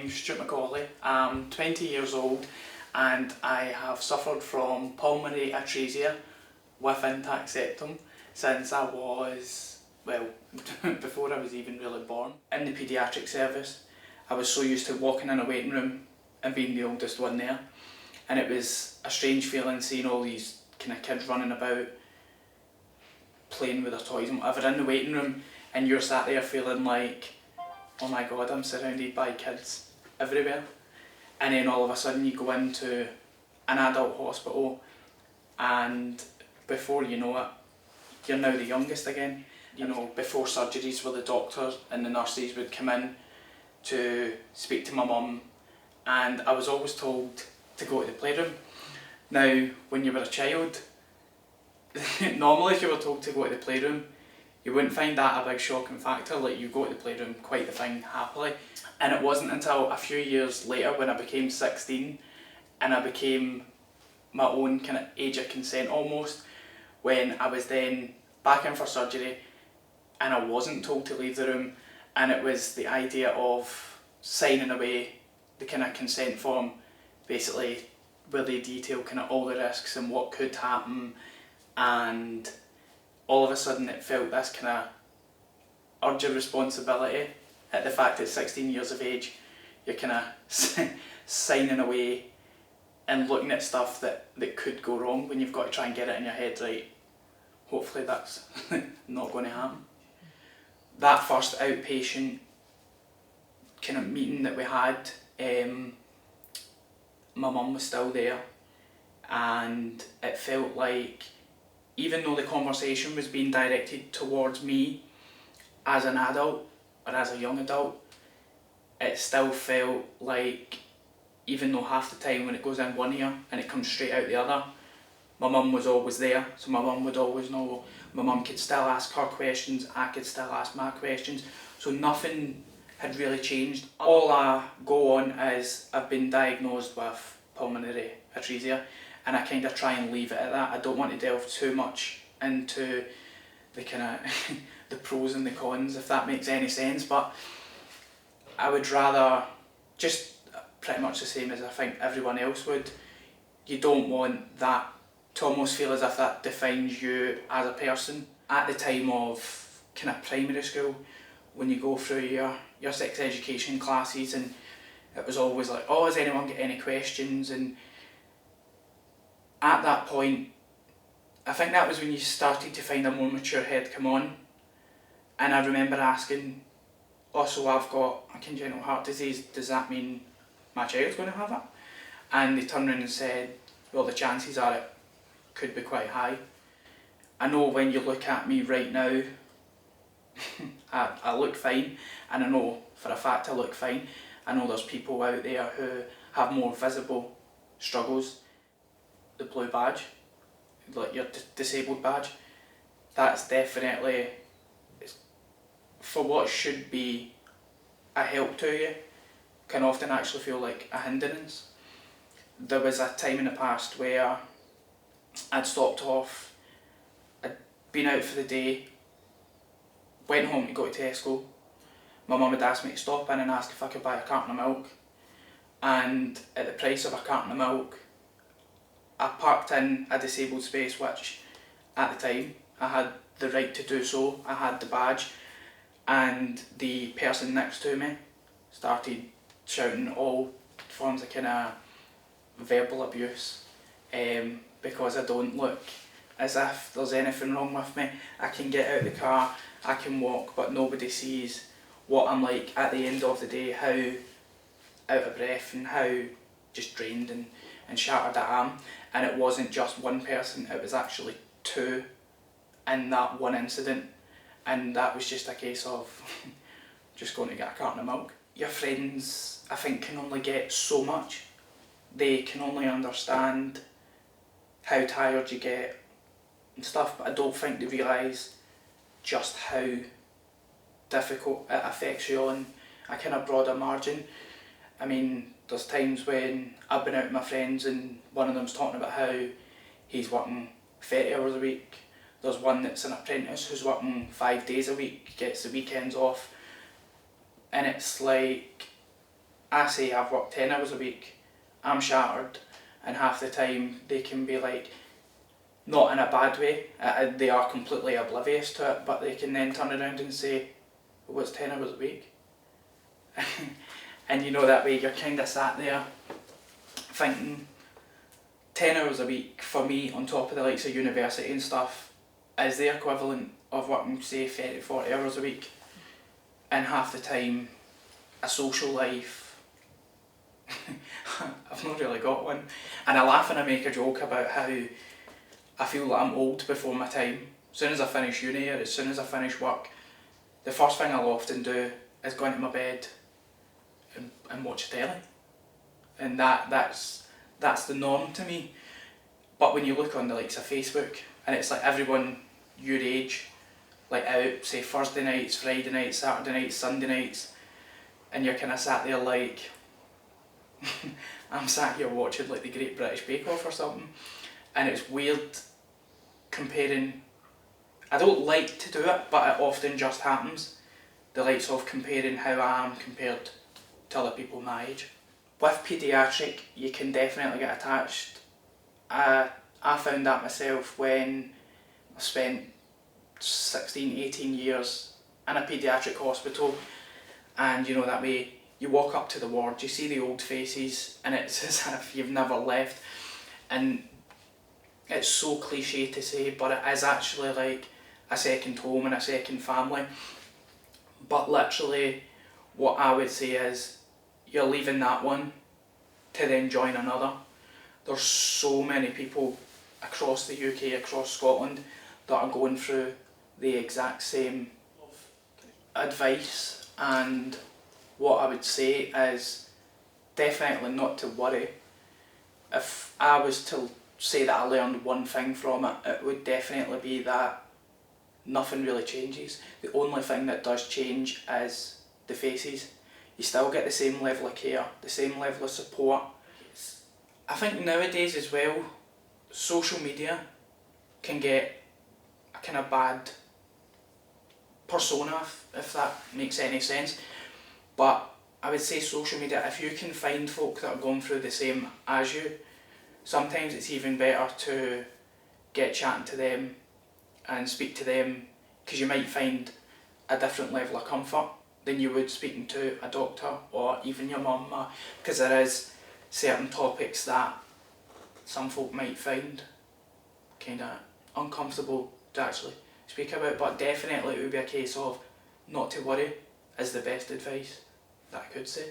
I'm Stewart. I'm 20 years old and I have suffered from pulmonary atresia with intact septum since I was, well, before I was even really born. In the paediatric service, I was so used to walking in a waiting room and being the oldest one there, and it was a strange feeling seeing all these kind of kids running about playing with their toys and whatever in the waiting room, and you're sat there feeling like, oh my god, I'm surrounded by kids everywhere. And then all of a sudden you go into an adult hospital and before you know it, you're now the youngest again. You know, before surgeries where the doctors and the nurses would come in to speak to my mum, and I was always told to go to the playroom. Now, when you were a child, normally if you were told to go to the playroom, you wouldn't find that a big shocking factor. Like, you go to the playroom quite the thing happily. And it wasn't until a few years later when I became 16 and I became my own kind of age of consent almost, when I was then back in for surgery and I wasn't told to leave the room, and it was the idea of signing away the kind of consent form, basically where they detail kind of all the risks and what could happen, and all of a sudden it felt this kind of urge of responsibility at the fact that 16 years of age you're kind of signing away and looking at stuff that could go wrong when you've got to try and get it in your head, right, hopefully that's not going to happen. That first outpatient kind of meeting that we had, my mum was still there, and it felt like, even though the conversation was being directed towards me as an adult or as a young adult, it still felt like, even though half the time when it goes in one ear and it comes straight out the other, my mum was always there, so my mum would always know. My mum could still ask her questions, I could still ask my questions, so nothing had really changed. All I go on is I've been diagnosed with pulmonary atresia, and I kind of try and leave it at that. I don't want to delve too much into the kind of the pros and the cons, if that makes any sense, but I would rather, just pretty much the same as I think everyone else would, you don't want that to almost feel as if that defines you as a person. At the time of kind of primary school, when you go through your sex education classes, and it was always like, oh, has anyone got any questions? And at that point, I think that was when you started to find a more mature head come on. And I remember asking, oh, so I've got a congenital heart disease, does that mean my child's going to have it? And they turned around and said, well, the chances are it could be quite high. I know when you look at me right now, I look fine, and I know for a fact I look fine. I know there's people out there who have more visible struggles. The blue badge, like your disabled badge, that's definitely, for what should be a help to you, can often actually feel like a hindrance. There was a time in the past where I'd stopped off, I'd been out for the day, went home to go to Tesco. My mum had asked me to stop in and ask if I could buy a carton of milk, and at the price of a carton of milk, I parked in a disabled space, which at the time I had the right to do so. I had the badge, and the person next to me started shouting all forms of kind of verbal abuse, because I don't look as if there's anything wrong with me. I can get out of the car, I can walk, but nobody sees what I'm like at the end of the day, how out of breath and how just drained and shattered I am. And it wasn't just one person, it was actually two in that one incident, and that was just a case of just going to get a carton of milk. Your friends, I think, can only get so much. They can only understand how tired you get and stuff, but I don't think they realise just how difficult it affects you on a kind of broader margin. I mean, there's times when I've been out with my friends and one of them's talking about how he's working 30 hours a week. There's one that's an apprentice who's working 5 days a week, gets the weekends off, and it's like, I say I've worked 10 hours a week, I'm shattered, and half the time they can be like, not in a bad way, they are completely oblivious to it, but they can then turn around and say, well, it's 10 hours a week. And you know, that way you're kind of sat there thinking 10 hours a week for me, on top of the likes of university and stuff, is the equivalent of working, say, 30, 40 hours a week, and half the time a social life. I've not really got one. And I laugh and I make a joke about how I feel that I'm old before my time. As soon as I finish uni, or as soon as I finish work, the first thing I'll often do is go into my bed and watch telly. And that's the norm to me. But when you look on the likes of Facebook, and it's like everyone your age, like out, say Thursday nights, Friday nights, Saturday nights, Sunday nights, and you're kind of sat there like, I'm sat here watching like the Great British Bake Off or something, and it's weird comparing. I don't like to do it, but it often just happens. The likes of comparing how I am compared to other people my age. With paediatric, you can definitely get attached. I found that myself when I spent 16, 18 years in a paediatric hospital, and you know, that way you walk up to the ward, you see the old faces, and it's as if you've never left. And it's so cliche to say, but it is actually like a second home and a second family. But literally, what I would say is, you're leaving that one to then join another. There's so many people across the UK, across Scotland, that are going through the exact same advice, and what I would say is definitely not to worry. If I was to say that I learned one thing from it, it would definitely be that nothing really changes. The only thing that does change is the faces. You still get the same level of care, the same level of support. I think nowadays as well, social media can get a kind of bad persona, if that makes any sense. But I would say social media, if you can find folk that are going through the same as you, sometimes it's even better to get chatting to them and speak to them, because you might find a different level of comfort than you would speaking to a doctor or even your mum, because there is certain topics that some folk might find kind of uncomfortable to actually speak about. But definitely it would be a case of not to worry is the best advice that I could say.